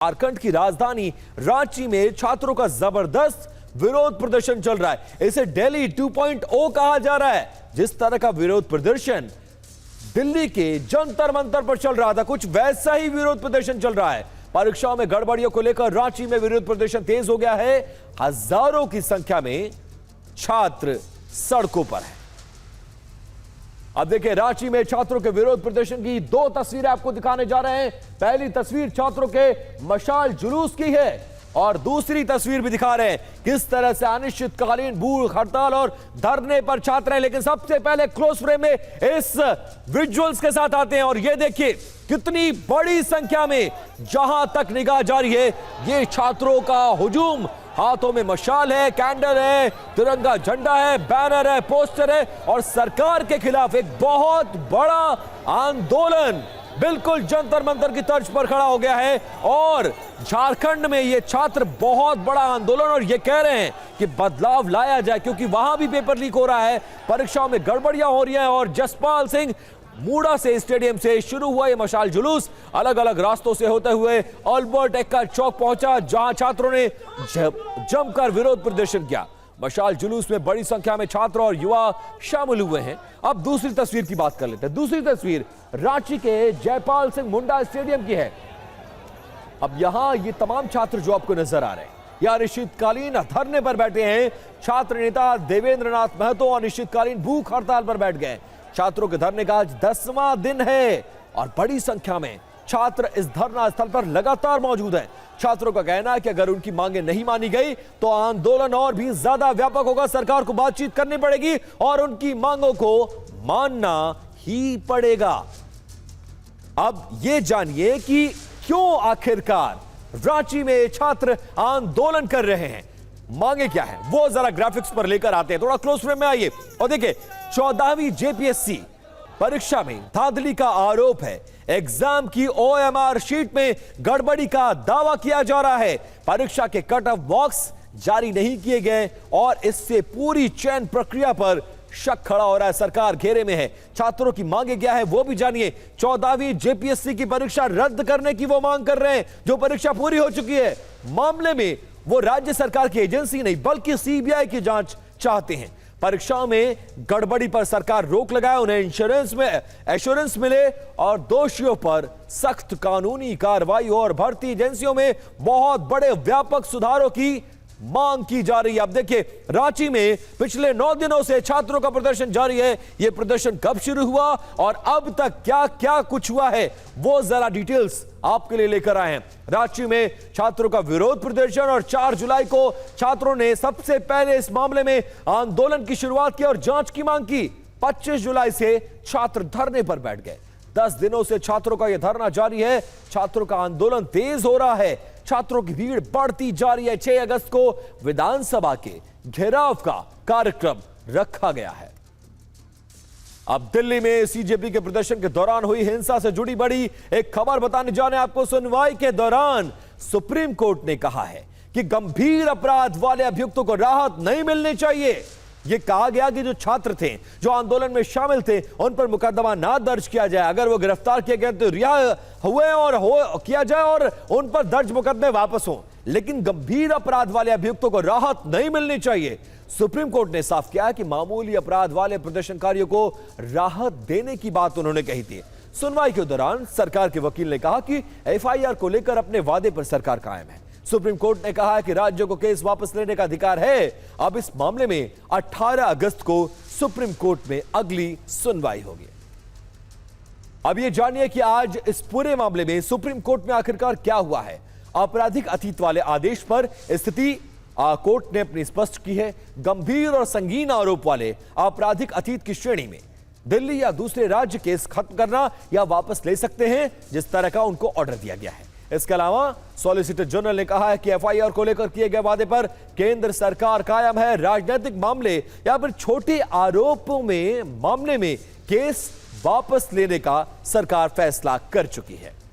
झारखंड की राजधानी रांची में छात्रों का जबरदस्त विरोध प्रदर्शन चल रहा है। इसे दिल्ली 2.0 कहा जा रहा है। जिस तरह का विरोध प्रदर्शन दिल्ली के जंतर मंतर पर चल रहा था, कुछ वैसा ही विरोध प्रदर्शन चल रहा है। परीक्षाओं में गड़बड़ियों को लेकर रांची में विरोध प्रदर्शन तेज हो गया है। हजारों की संख्या में छात्र सड़कों पर है। अब देखिए, रांची में छात्रों के विरोध प्रदर्शन की दो तस्वीरें आपको दिखाने जा रहे हैं। पहली तस्वीर छात्रों के मशाल जुलूस की है और दूसरी तस्वीर भी दिखा रहे हैं किस तरह से अनिश्चितकालीन भूख हड़ताल और धरने पर छात्र हैं। लेकिन सबसे पहले क्लोज फ्रेम में इस विजुअल्स के साथ आते हैं और ये देखिए कितनी बड़ी संख्या में, जहां तक निगाह जारी है, ये छात्रों का हुजूम। हाथों में मशाल है, कैंडल है, तिरंगा झंडा है, बैनर है, पोस्टर है और सरकार के खिलाफ एक बहुत बड़ा आंदोलन बिल्कुल जंतर मंतर की तर्ज पर खड़ा हो गया है। और झारखंड में ये छात्र बहुत बड़ा आंदोलन और ये कह रहे हैं कि बदलाव लाया जाए, क्योंकि वहां भी पेपर लीक हो रहा है, परीक्षाओं में गड़बड़ियां हो रही हैं। और जसपाल सिंह मूडा से स्टेडियम से शुरू हुआ ये मशाल जुलूस अलग अलग रास्तों से होते हुए अल्बर्ट एक्का चौक पहुंचा, जहां छात्रों ने जमकर विरोध प्रदर्शन किया। मशाल जुलूस में बड़ी संख्या में छात्र और युवा शामिल हुए हैं। अब दूसरी तस्वीर की बात कर लेते हैं। दूसरी तस्वीर रांची के जयपाल सिंह मुंडा स्टेडियम की है। अब यहां ये तमाम छात्र जो आपको नजर आ रहे हैं, यह अनिश्चितकालीन धरने पर बैठे हैं। छात्र नेता देवेंद्र नाथ महतो अनिश्चितकालीन भूख हड़ताल पर बैठ गए। छात्रों के धरने का आज 10वां दिन है और बड़ी संख्या में छात्र इस धरना स्थल पर लगातार मौजूद हैं। छात्रों का कहना है कि अगर उनकी मांगें नहीं मानी गई तो आंदोलन और भी ज्यादा व्यापक होगा। सरकार को बातचीत करनी पड़ेगी और उनकी मांगों को मानना ही पड़ेगा। अब ये जानिए कि क्यों आखिरकार रांची में छात्र आंदोलन कर रहे हैं, मांगे क्या है, वो जरा ग्राफिक्स पर लेकर आते हैं। थोड़ा क्लोज फ्रेम में आइए और देखिए, 14वीं जेपीएससी परीक्षा में धांधली का आरोप है। एग्जाम की ओएमआर शीट में गड़बड़ी का दावा किया जा रहा है। परीक्षा के कट ऑफ बॉक्स जारी नहीं किए गए और इससे पूरी चयन प्रक्रिया पर शक खड़ा हो रहा है। सरकार घेरे में है। छात्रों की मांगे क्या है वो भी जानिए। 14वीं जेपीएससी की परीक्षा रद्द करने की वो मांग कर रहे हैं, जो परीक्षा पूरी हो चुकी है। मामले में वो राज्य सरकार की एजेंसी नहीं बल्कि सीबीआई की जांच चाहते हैं। परीक्षाओं में गड़बड़ी पर सरकार रोक लगाए, उन्हें एश्योरेंस मिले और दोषियों पर सख्त कानूनी कार्रवाई और भर्ती एजेंसियों में बहुत बड़े व्यापक सुधारों की मांग की जा रही है। अब देखिए, रांची में पिछले 9 दिनों से छात्रों का प्रदर्शन जारी है। यह प्रदर्शन कब शुरू हुआ और अब तक क्या क्या कुछ हुआ है, वो जरा डिटेल्स आपके लिए लेकर आए हैं। रांची में छात्रों का विरोध प्रदर्शन और 4 जुलाई को छात्रों ने सबसे पहले इस मामले में आंदोलन की शुरुआत की और जांच की मांग की। 25 जुलाई से छात्र धरने पर बैठ गए। 10 दिनों से छात्रों का यह धरना जारी है। छात्रों का आंदोलन तेज हो रहा है। छात्रों की भीड़ बढ़ती जा रही है। 6 अगस्त को विधानसभा के घेराव का कार्यक्रम रखा गया है। अब दिल्ली में सीजेपी के प्रदर्शन के दौरान हुई हिंसा से जुड़ी बड़ी एक खबर बताने जाने आपको। सुनवाई के दौरान सुप्रीम कोर्ट ने कहा है कि गंभीर अपराध वाले अभियुक्तों को राहत नहीं मिलनी चाहिए। यह कहा गया कि जो छात्र थे, जो आंदोलन में शामिल थे, उन पर मुकदमा ना दर्ज किया जाए। अगर वो गिरफ्तार किए गए तो रिहा हुए और किया जाए और उन पर दर्ज मुकदमे वापस हों, लेकिन गंभीर अपराध वाले अभियुक्तों को राहत नहीं मिलनी चाहिए। सुप्रीम कोर्ट ने साफ किया कि मामूली अपराध वाले प्रदर्शनकारियों को राहत देने की बात उन्होंने कही थी। सुनवाई के दौरान सरकार के वकील ने कहा कि एफआईआर को लेकर अपने वादे पर सरकार कायम है। सुप्रीम कोर्ट ने कहा है कि राज्यों को केस वापस लेने का अधिकार है। अब इस मामले में 18 अगस्त को सुप्रीम कोर्ट में अगली सुनवाई होगी। अब यह जानिए कि आज इस पूरे मामले में सुप्रीम कोर्ट में आखिरकार क्या हुआ है। आपराधिक अतीत वाले आदेश पर स्थिति कोर्ट ने अपनी स्पष्ट की है। गंभीर और संगीन आरोप वाले आपराधिक अतीत की श्रेणी में दिल्ली या दूसरे राज्य केस खत्म करना या वापस ले सकते हैं, जिस तरह का उनको ऑर्डर दिया गया है। इसके अलावा सॉलिसिटर जनरल ने कहा है कि एफआईआर को लेकर किए गए वादे पर केंद्र सरकार कायम है। राजनीतिक मामले या फिर छोटे आरोपों में मामले में केस वापस लेने का सरकार फैसला कर चुकी है।